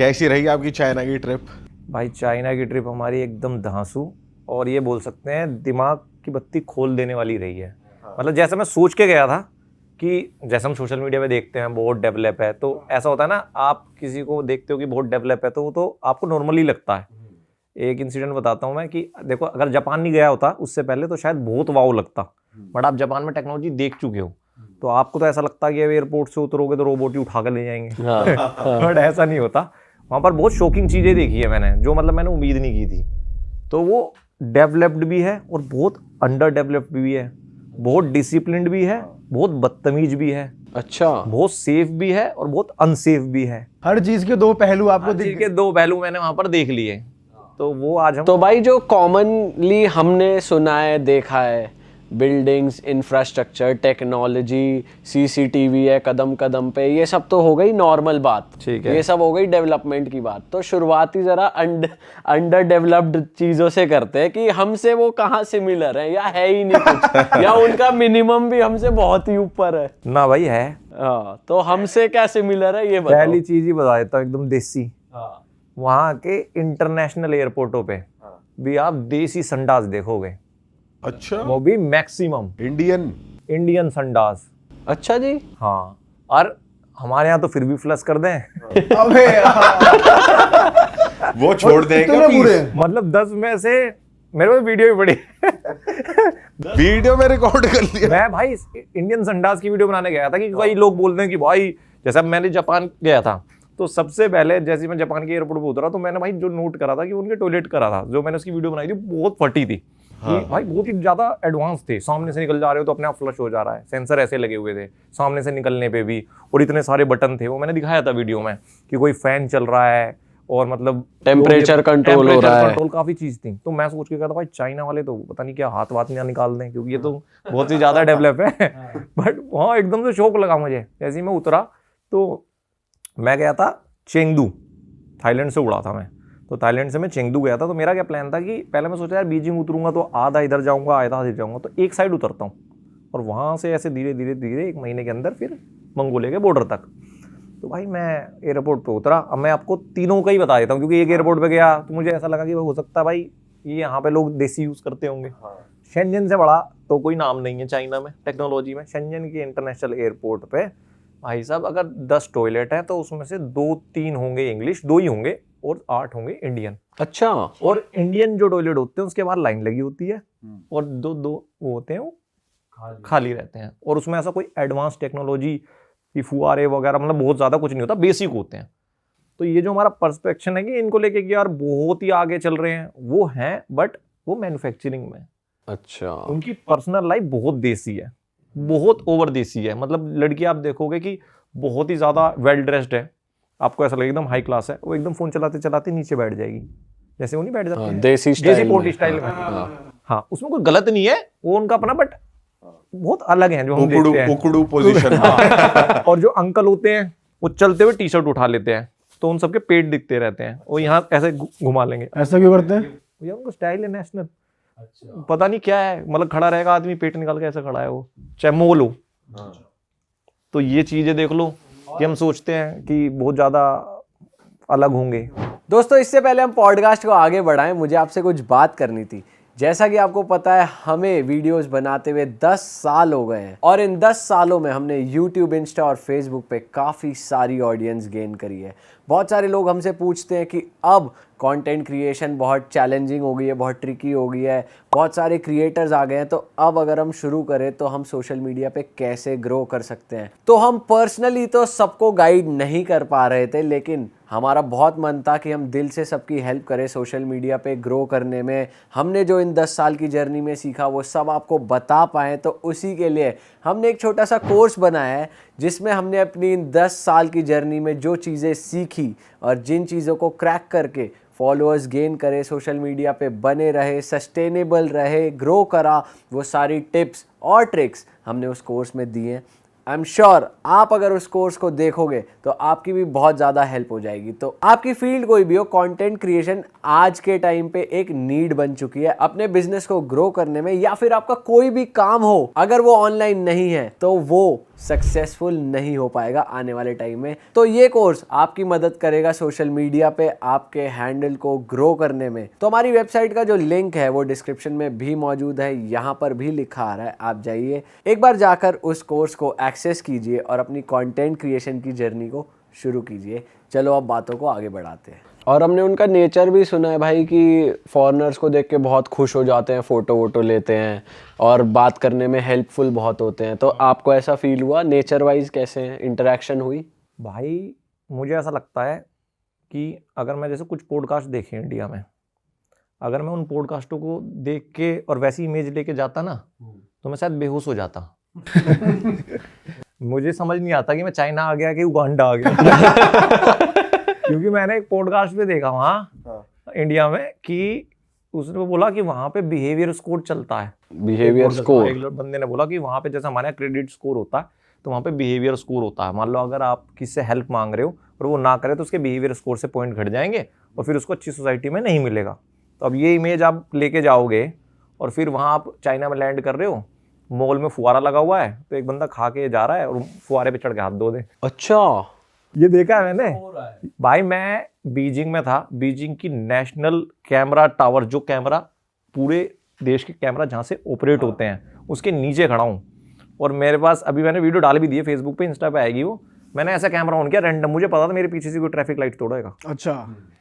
कैसी रही आपकी चाइना की ट्रिप? भाई चाइना की ट्रिप हमारी एकदम धांसू और ये बोल सकते हैं दिमाग की बत्ती खोल देने वाली रही है। मतलब जैसे मैं सोच के गया था कि जैसे हम सोशल मीडिया पे देखते हैं बहुत डेवलप है, तो ऐसा होता है ना, आप किसी को देखते हो कि बहुत डेवलप है तो वो तो आपको नॉर्मली लगता है। एक इंसिडेंट बताता हूँ मैं कि देखो, अगर जापान नहीं गया होता उससे पहले तो शायद बहुत वाव लगता, बट आप जापान में टेक्नोलॉजी देख चुके हो तो आपको तो ऐसा लगता है कि एयरपोर्ट से उतरोगे तो रोबोट ही उठा कर ले जाएंगे। बट ऐसा नहीं होता। वहाँ पर बहुत शॉकिंग चीज़ें देखी है मैंने, जो मतलब मैंने उम्मीद नहीं की थी। तो वो डेवलप्ड भी है और बहुत अंडर डेवलप्ड भी है, बहुत डिसिप्लिन्ड भी है, बहुत बदतमीज भी है, अच्छा, बहुत सेफ भी है और बहुत अनसेफ भी है। हर चीज के दो पहलू आपको दिख के दो पहलू मैंने वहाँ पर देख लिए। तो वो आज हम तो भाई जो कॉमनली हमने सुना है, देखा है, बिल्डिंग्स, इंफ्रास्ट्रक्चर, टेक्नोलॉजी, सीसीटीवी है कदम कदम पे, ये सब तो हो गई नॉर्मल बात, ठीक है। ये सब हो गई डेवलपमेंट की बात। तो शुरुआती जरा अंडर डेवलप्ड चीजों से करते हैं कि हमसे वो कहाँ सिमिलर है या है ही नहीं कुछ या उनका मिनिमम भी हमसे बहुत ही ऊपर है ना। भाई है। हाँ, तो हमसे क्या सिमिलर है ये बताओ। पहली चीज ही बता देता हूँ एकदम देसी। वहाँ के इंटरनेशनल एयरपोर्टों पे भी आप देसी संडास देखोगे। अच्छा, वो भी मैक्सिमम इंडियन संडास। अच्छा जी। हाँ, और हमारे यहाँ तो फिर भी फ्लश कर दें। अबे वो छोड़ देंगे पूरे। मतलब 10 में से मेरे को वीडियो भी पड़ी। वीडियो में रिकॉर्ड कर लिया। मैं भाई इंडियन संडास की वीडियो बनाने गया था कि कई लोग बोलते हैं कि भाई, जैसे अब मैंने जापान गया था तो सबसे पहले जैसे मैं जापान के एयरपोर्ट पे उतरा तो मैंने भाई जो नोट करा था कि उनके टॉयलेट करा था, जो मैंने उसकी वीडियो बनाई थी बहुत फटी थी। कि भाई बहुत ही ज्यादा एडवांस थे, सामने से निकल जा रहे हो तो अपने आप फ्लश हो जा रहा है, सेंसर ऐसे लगे हुए थे सामने से निकलने पे भी, और इतने सारे बटन थे। वो मैंने दिखाया था वीडियो में कि कोई फैन चल रहा है और मतलब टेम्परेचर कंट्रोल हो रहा है, कंट्रोल, काफी चीज थी। तो मैं सोच के कहा था भाई चाइना वाले तो पता नहीं क्या हाथ वाथ ना निकाल दें, क्योंकि ये तो बहुत ही ज्यादा डेवलप है। बट वहाँ एकदम से शौक लगा मुझे। जैसे ही मैं उतरा तो मैं गया था चेंगडू, थाईलैंड से उड़ा था मैं, तो थाईलैंड से मैं चेंगडू गया था। तो मेरा क्या प्लान था कि पहले मैं सोचा यार बीजिंग उतरूंगा तो आधा इधर जाऊंगा आधा इधर जाऊंगा, तो एक साइड उतरता हूँ और वहाँ से ऐसे धीरे धीरे धीरे 1 महीने के अंदर फिर मंगोलिया के बॉर्डर तक। तो भाई मैं एयरपोर्ट पे उतरा। अब मैं आपको तीनों का ही बता देता हूँ, क्योंकि एक एयरपोर्ट पे गया तो मुझे ऐसा लगा कि हो सकता है भाई ये यहाँ पे लोग देसी यूज़ करते होंगे। शेंजन से बड़ा तो कोई नाम नहीं है चाइना में टेक्नोलॉजी में। शेंजन के इंटरनेशनल एयरपोर्ट पे भाई साहब अगर 10 टॉयलेट है तो उसमें से 2-3 होंगे इंग्लिश, 2 ही होंगे और 8 होंगे इंडियन। अच्छा। और इंडियन जो टॉयलेट होते हैं उसके बाहर लाइन लगी होती है और दो वो होते हैं, वो खाली रहते हैं। और उसमें ऐसा कोई एडवांस टेक्नोलॉजी की फुआरे वगैरह मतलब बहुत ज़्यादा कुछ नहीं होता, बेसिक होते हैं। तो ये जो हमारा पर्सपेक्शन है कि इनको लेके कि यार बहुत ही आगे चल रहे हैं, वो हैं, बट वो मैन्युफैक्चरिंग में। अच्छा। उनकी पर्सनल लाइफ बहुत देसी है, बहुत ओवर देसी है। मतलब लड़की आप देखोगे कि बहुत ही ज़्यादा वेल ड्रेस्ड है, आपको ऐसा लगेगा एकदम हाई क्लास है, वो एकदम फ़ोन चलाते चलाते नीचे बैठ जाएगी, जैसे वो नहीं बैठ जाते हैं देसी पोर्टी स्टाइल में। हाँ, उसमें कोई गलत नहीं है, वो उनका अपना, बट बहुत अलग है जो हम देखते हैं, उकड़ू पोजीशन। और जो अंकल होते हैं वो चलते हुए टी शर्ट उठा लेते हैं तो उन सबके पेट दिखते रहते हैं, वो यहाँ ऐसे घुमा लेंगे। ऐसा क्यों करते हैं? भैया उनको स्टाइल है नेशनल। अच्छा। पता नहीं क्या है, मतलब खड़ा रहेगा आदमी, पेट निकाल के ऐसा खड़ा है वो, चाहे मोल हो। तो ये चीजें देख लो कि हम सोचते हैं कि बहुत ज्यादा अलग होंगे। दोस्तों, इससे पहले हम पॉडकास्ट को आगे बढ़ाएं, मुझे आपसे कुछ बात करनी थी। जैसा कि आपको पता है हमें वीडियोस बनाते हुए 10 साल हो गए हैं और इन 10 सालों में हमने YouTube, इंस्टा और फेसबुक पे काफ़ी सारी ऑडियंस गेन करी है। बहुत सारे लोग हमसे पूछते हैं कि अब कंटेंट क्रिएशन बहुत चैलेंजिंग हो गई है, बहुत ट्रिकी हो गई है, बहुत सारे क्रिएटर्स आ गए हैं, तो अब अगर हम शुरू करें तो हम सोशल मीडिया पे कैसे ग्रो कर सकते हैं। तो हम पर्सनली तो सबको गाइड नहीं कर पा रहे थे, लेकिन हमारा बहुत मन था कि हम दिल से सबकी हेल्प करें सोशल मीडिया पे ग्रो करने में। हमने जो इन 10 साल की जर्नी में सीखा वो सब आपको बता पाएँ, तो उसी के लिए हमने एक छोटा सा कोर्स बनाया है जिसमें हमने अपनी इन 10 साल की जर्नी में जो चीज़ें सीखी और जिन चीज़ों को क्रैक करके फॉलोअर्स गेन करे, सोशल मीडिया पे बने रहे, सस्टेनेबल रहे, ग्रो करा, वो सारी टिप्स और ट्रिक्स हमने उस कोर्स में दिए हैं। आई एम श्योर आप अगर उस कोर्स को देखोगे तो आपकी भी बहुत ज़्यादा हेल्प हो जाएगी। तो आपकी फील्ड कोई भी हो, कंटेंट क्रिएशन आज के टाइम पे एक नीड बन चुकी है अपने बिजनेस को ग्रो करने में, या फिर आपका कोई भी काम हो अगर वो ऑनलाइन नहीं है तो वो सक्सेसफुल नहीं हो पाएगा आने वाले टाइम में। तो ये कोर्स आपकी मदद करेगा सोशल मीडिया पे आपके हैंडल को ग्रो करने में। तो हमारी वेबसाइट का जो लिंक है वो डिस्क्रिप्शन में भी मौजूद है, यहाँ पर भी लिखा आ रहा है, आप जाइए एक बार जाकर उस कोर्स को एक्सेस कीजिए और अपनी कंटेंट क्रिएशन की जर्नी को शुरू कीजिए। चलो अब बातों को आगे बढ़ाते हैं। और हमने उनका नेचर भी सुना है भाई कि फॉरेनर्स को देख के बहुत खुश हो जाते हैं, फ़ोटो वोटो लेते हैं और बात करने में हेल्पफुल बहुत होते हैं। तो आपको ऐसा फील हुआ? नेचर वाइज कैसे इंटरेक्शन हुई? भाई मुझे ऐसा लगता है कि अगर मैं जैसे कुछ पॉडकास्ट देखे इंडिया में, अगर मैं उन पॉडकास्टों को देख के और वैसी इमेज लेके जाता ना तो मैं शायद बेहोश हो जाता। मुझे समझ नहीं आता कि मैं चाइना आ गया कि उगांडा आ गया। क्योंकि मैंने एक पॉडकास्ट पे देखा वहाँ इंडिया में कि उसने बोला कि वहाँ पे बिहेवियर स्कोर चलता है। Behaviour score? एक बंदे ने बोला कि वहाँ पे जैसे हमारे यहाँ क्रेडिट स्कोर होता है तो वहाँ पे बिहेवियर स्कोर होता है। मान लो अगर आप किसी से हेल्प मांग रहे हो और वो ना करे तो उसके बिहेवियर स्कोर से पॉइंट घट जाएंगे और फिर उसको अच्छी सोसाइटी में नहीं मिलेगा। तो अब ये इमेज आप लेके जाओगे और फिर वहाँ आप चाइना में लैंड कर रहे हो, मॉल में फुहारा लगा हुआ है तो एक बंदा खा के जा रहा है और फुहारे पे चढ़ के हाथ धो दे। अच्छा, ये देखा है मैंने भाई। मैं बीजिंग में था, बीजिंग की नेशनल कैमरा टावर, जो कैमरा पूरे देश के कैमरा जहाँ से ऑपरेट होते हैं उसके नीचे खड़ा हूँ। और मेरे पास अभी मैंने वीडियो डाल भी दी है फेसबुक पे, इंस्टा पे आएगी वो। मैंने ऐसा कैमरा ऑन किया रैंडम, मुझे पता था मेरे पीछे से कोई ट्रैफिक लाइट तोड़ेगा। अच्छा।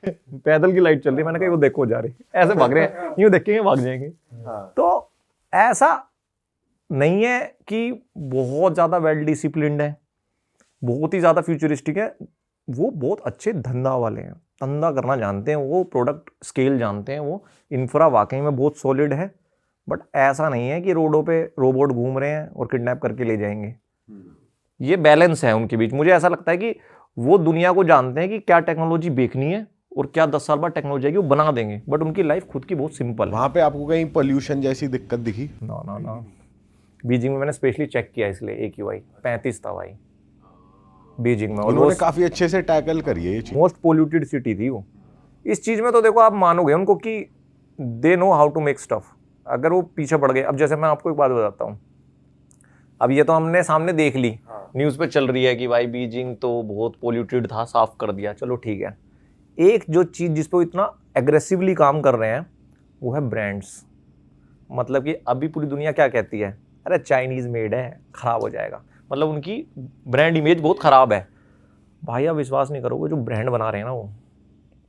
पैदल की लाइट चल रही है, मैंने कहा वो देखो जा रही, ऐसे भाग रहे हैं, यूँ देखेंगे भाग जाएंगे। तो ऐसा नहीं है कि बहुत ज़्यादा वेल डिसिप्लिन्ड है, बहुत ही ज़्यादा फ्यूचरिस्टिक है। वो बहुत अच्छे धंधा वाले हैं, धंधा करना जानते हैं, वो प्रोडक्ट स्केल जानते हैं, वो इंफ्रा वाकई में बहुत सॉलिड है। बट ऐसा नहीं है कि रोडों पे रोबोट घूम रहे हैं और किडनैप करके ले जाएंगे। ये बैलेंस है उनके बीच। मुझे ऐसा लगता है कि वो दुनिया को जानते हैं कि क्या टेक्नोलॉजी बेचनी है और क्या 10 साल बाद टेक्नोलॉजी आएगी वो बना देंगे। बट उनकी लाइफ खुद की बहुत सिंपल है। वहाँ पे आपको कहीं पोल्यूशन जैसी दिक्कत दिखी? ना। बीजिंग में मैंने स्पेशली चेक किया इसलिए AQI 35 था भाई बीजिंग में। उन्होंने काफी अच्छे से टैकल करी है ये चीज। मोस्ट पोल्यूटेड सिटी थी वो। इस चीज में तो देखो आप मानोगे उनको कि they know how to make stuff. अगर वो पीछे पड़ गए, अब जैसे मैं आपको एक बात बताता हूँ, अब ये तो हमने सामने देख ली, न्यूज़ पे चल रही है कि भाई बीजिंग तो बहुत पोल्यूटेड था, साफ कर दिया, चलो ठीक है। एक जो चीज़ जिस पर इतना एग्रेसिवली काम कर रहे हैं वो है ब्रांड्स। मतलब कि अभी पूरी दुनिया क्या कहती है, अरे चाइनीज़ मेड है, ख़राब हो जाएगा। मतलब उनकी ब्रांड इमेज बहुत ख़राब है। भाई आप विश्वास नहीं करोगे, जो ब्रांड बना रहे हैं ना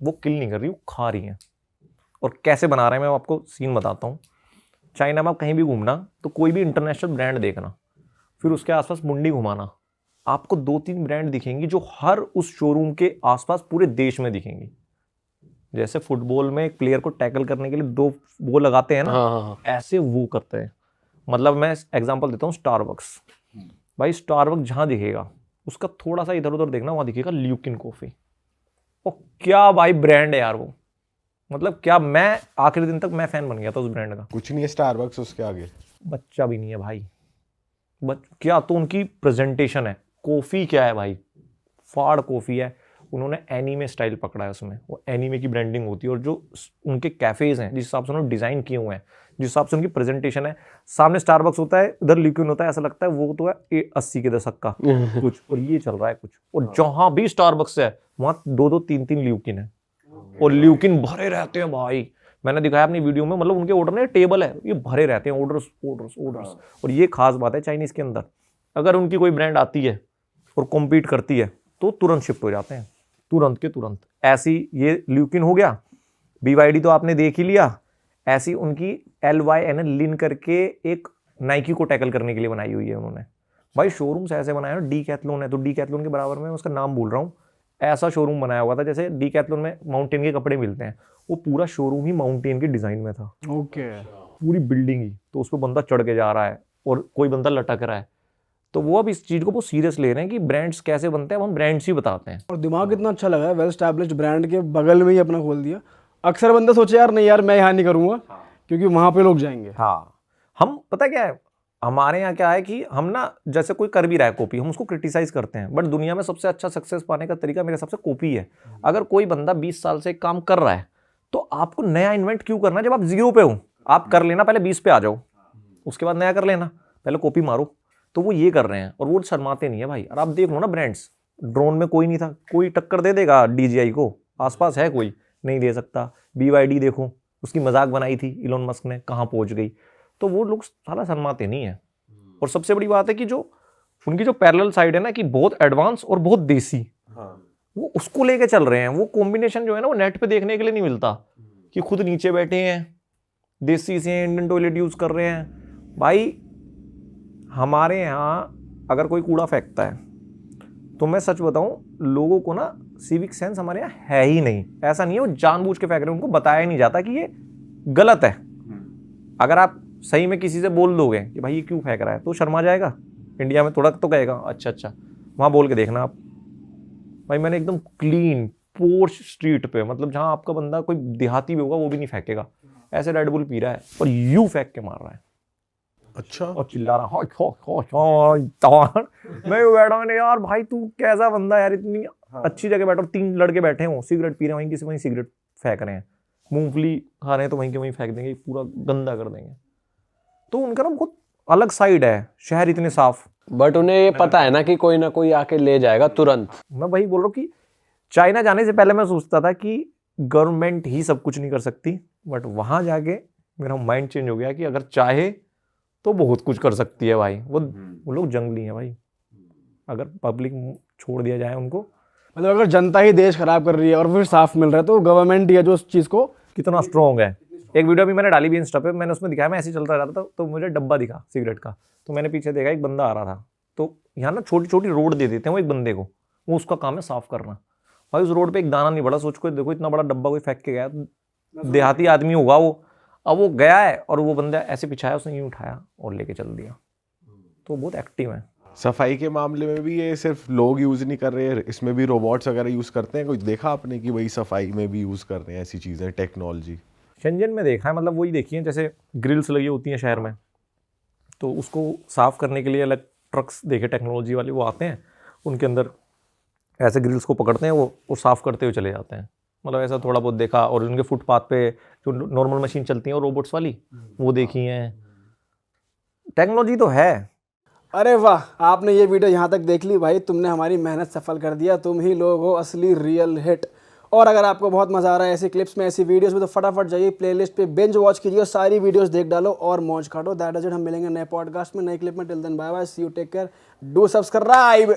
वो किल नहीं कर रही, वो खा रही हैं। और कैसे बना रहे हैं मैं आपको सीन बताता हूँ। चाइना में आप कहीं भी घूमना तो कोई भी इंटरनेशनल ब्रांड देखना, फिर उसके आसपास मुंडी घुमाना, आपको 2-3 ब्रांड दिखेंगी जो हर उस शोरूम के आसपास पूरे देश में दिखेंगी। जैसे फुटबॉल में एक प्लेयर को टैकल करने के लिए 2 वो लगाते हैं ना, ऐसे वो करते हैं। मतलब मैं एग्जांपल देता हूँ, स्टारबक्स। भाई स्टारबक्स जहाँ दिखेगा उसका थोड़ा सा इधर उधर देखना, वहाँ दिखेगा ल्यूकिन कॉफ़ी। और क्या भाई ब्रांड है यार वो, मतलब क्या, मैं आखिरी दिन तक मैं फैन बन गया था उस ब्रांड का। कुछ नहीं है स्टारबक्स उसके आगे, बच्चा भी नहीं है भाई। क्या तो उनकी प्रेजेंटेशन है। कॉफ़ी क्या है भाई, फाड़ कॉफ़ी है। उन्होंने एनीमे स्टाइल पकड़ा है उसमें, वो एनीमे की ब्रांडिंग होती है। और जो उनके कैफ़ेज़ हैं जिस हिसाब से उन्होंने डिज़ाइन किए हुए हैं, जिस हिसाब से उनकी प्रेजेंटेशन है, सामने स्टारबक्स होता है, उधर ल्यूकिन होता है, ऐसा लगता है वो तो है 80 के दशक का कुछ, और ये चल रहा है कुछ। और जहाँ भी स्टारबक्स है वहाँ 2-2, 3-3 ल्यूकिन है, और ल्यूकिन भरे रहते हैं भाई। मैंने दिखाया अपनी वीडियो में, मतलब उनके ऑर्डर में टेबल है, ये भरे रहते हैं, ऑर्डर्स। और ये खास बात है चाइनीज़ के अंदर, अगर उनकी कोई ब्रांड आती है और कॉम्पीट करती है तो तुरंत शिफ्ट हो जाते हैं, तुरंत के तुरंत। ऐसी ये ल्यूकिन हो गया, BYD तो आपने देख ही लिया। ऐसी उनकी LYN लिन करके एक नाइकी को टैकल करने के लिए बनाई हुई है उन्होंने। भाई शोरूम्स ऐसे बनाए ना, डीकैथलॉन है तो डीकैथलॉन के बराबर में, उसका नाम भूल रहा हूँ, ऐसा शोरूम बनाया हुआ था। जैसे डीकैथलॉन में माउंटेन के कपड़े मिलते हैं, वो पूरा शोरूम ही माउंटेन के डिज़ाइन में था। ओके। पूरी बिल्डिंग ही, तो उस पर बंदा चढ़ के जा रहा है और कोई बंदा लटक रहा है। तो वो अब इस चीज़ को बहुत सीरियस ले रहे हैं कि ब्रांड्स कैसे बनते हैं, अब हम ब्रांड्स ही बताते हैं। और दिमाग कितना अच्छा लगा है, वेल एस्टैब्लिश्ड ब्रांड के बगल में ही अपना खोल दिया। अक्सर बंदा सोचे यार नहीं यार मैं यहाँ नहीं करूँगा, क्योंकि वहाँ पे लोग जाएंगे। हाँ, हम पता क्या है, हमारे यहाँ क्या है कि हम ना, जैसे कोई कर भी रहा है कॉपी, हम उसको क्रिटिसाइज करते हैं। बट दुनिया में सबसे अच्छा सक्सेस पाने का तरीका मेरे हिसाब से कॉपी है। अगर कोई बंदा 20 साल से काम कर रहा है तो आपको नया इन्वेंट क्यों करना है? जब आप 0 पे हो, आप कर लेना, पहले 20 पे आ जाओ, उसके बाद नया कर लेना, पहले कॉपी मारो। तो वो ये कर रहे हैं और वो शर्माते नहीं है भाई। और आप देख लो ना ब्रांड्स, ड्रोन में कोई नहीं था, कोई टक्कर दे देगा DJI को? आसपास है कोई? नहीं दे सकता। BYD देखो, उसकी मजाक बनाई थी इलोन मस्क ने, कहाँ पहुंच गई। तो वो लोग साला शर्माते नहीं है। और सबसे बड़ी बात है कि जो उनकी जो पैरेलल साइड है ना, कि बहुत एडवांस और बहुत देसी, वो उसको लेके चल रहे हैं। वो कॉम्बिनेशन जो है ना, वो नेट पे देखने के लिए नहीं मिलता, कि खुद नीचे बैठे हैं, देसी से इंडियन टॉयलेट यूज कर रहे हैं। भाई हमारे यहाँ अगर कोई कूड़ा फेंकता है तो मैं सच बताऊं, लोगों को ना सिविक सेंस हमारे यहाँ है ही नहीं। ऐसा नहीं है वो जानबूझ के फेंक रहे हैं, उनको बताया नहीं जाता कि ये गलत है। अगर आप सही में किसी से बोल दोगे कि भाई ये क्यों फेंक रहा है, तो शर्मा जाएगा। इंडिया में थोड़ा तो कहेगा अच्छा, वहाँ बोल के देखना आप। भाई मैंने एकदम क्लीन पोर्च स्ट्रीट पे, मतलब जहाँ आपका बंदा कोई देहाती भी होगा वो भी नहीं फेंकेगा, ऐसे रेड बुल पी रहा है और यूं फेंक के मार रहा है। अच्छा। और चिल्ला रहा मैं बैठा, मैंने यार भाई तू कैसा बंदा यार, इतनी अच्छी जगह बैठा, 3 लड़के बैठे हों, सिगरेट पी रहे हैं, वहीं किसी वहीं सिगरेट फेंक रहे हैं, मूंगफली खा रहे हैं तो वहीं के वहीं फेंक देंगे, पूरा गंदा कर देंगे। तो उनका ना बहुत अलग साइड है, शहर इतने साफ। बट उन्हें ये पता है ना कि कोई ना कोई आके ले जाएगा तुरंत। मैं वही बोल रहा हूँ कि चाइना जाने से पहले मैं सोचता था कि गवर्नमेंट ही सब कुछ नहीं कर सकती, बट वहां जाके मेरा माइंड चेंज हो गया कि अगर चाहे तो बहुत कुछ कर सकती है भाई। वो लोग जंगली हैं भाई, अगर पब्लिक छोड़ दिया जाए उनको। मतलब अगर जनता ही देश खराब कर रही है और फिर साफ मिल रहा है, तो गवर्नमेंट ही है जो उस चीज़ को कितना स्ट्रॉन्ग है। एक वीडियो भी मैंने डाली भी इंस्टा पे, मैंने उसमें दिखाया, मैं ऐसे ही चलता रहता था तो मुझे डब्बा दिखा सिगरेट का, तो मैंने पीछे देखा एक बंदा आ रहा था। तो यहाँ ना छोटी छोटी रोड दे देते हैं वो एक बंदे को, वो उसका काम है साफ करना। भाई उस रोड पे एक दाना नहीं पड़ा, सोच को देखो इतना बड़ा डब्बा कोई फेंक के गया, देहाती आदमी होगा वो। अब वो गया है और वो बंदा ऐसे पिछाया, उसने यूं उठाया और लेके चल दिया। तो बहुत एक्टिव है। सफाई के मामले में भी ये सिर्फ लोग यूज नहीं कर रहे हैं, इसमें भी रोबोट्स वगैरह यूज करते हैं? कुछ देखा आपने कि वही सफाई में भी यूज कर रहे हैं ऐसी चीजें, टेक्नोलॉजी? शेंजन में देखा है, मतलब वही देखी है, जैसे ग्रिल्स लगी होती हैं शहर में, तो उसको साफ करने के लिए अलग ट्रक्स देखे टेक्नोलॉजी वाले, वो आते हैं, उनके अंदर ऐसे ग्रिल्स को पकड़ते हैं, वो साफ करते हुए चले जाते हैं। मतलब ऐसा थोड़ा बहुत देखा। और उनके फुटपाथ पे जो नॉर्मल मशीन चलती हैं रोबोट्स वाली, वो देखी हैं। टेक्नोलॉजी तो है। अरे वाह, आपने ये वीडियो यहाँ तक देख ली भाई, तुमने हमारी मेहनत सफल कर दिया। तुम ही लोग हो असली रियल हिट। और अगर आपको बहुत मजा आ रहा है ऐसी क्लिप्स में, ऐसी वीडियोस में, तो फटाफट जाइए प्लेलिस्ट पे, बिंज वॉच कीजिए, सारी वीडियोस देख डालो और मौज काटो। That is it. हम मिलेंगे नए पॉडकास्ट में, नए क्लिप में। Till then bye bye, see you, take care, do subscribe.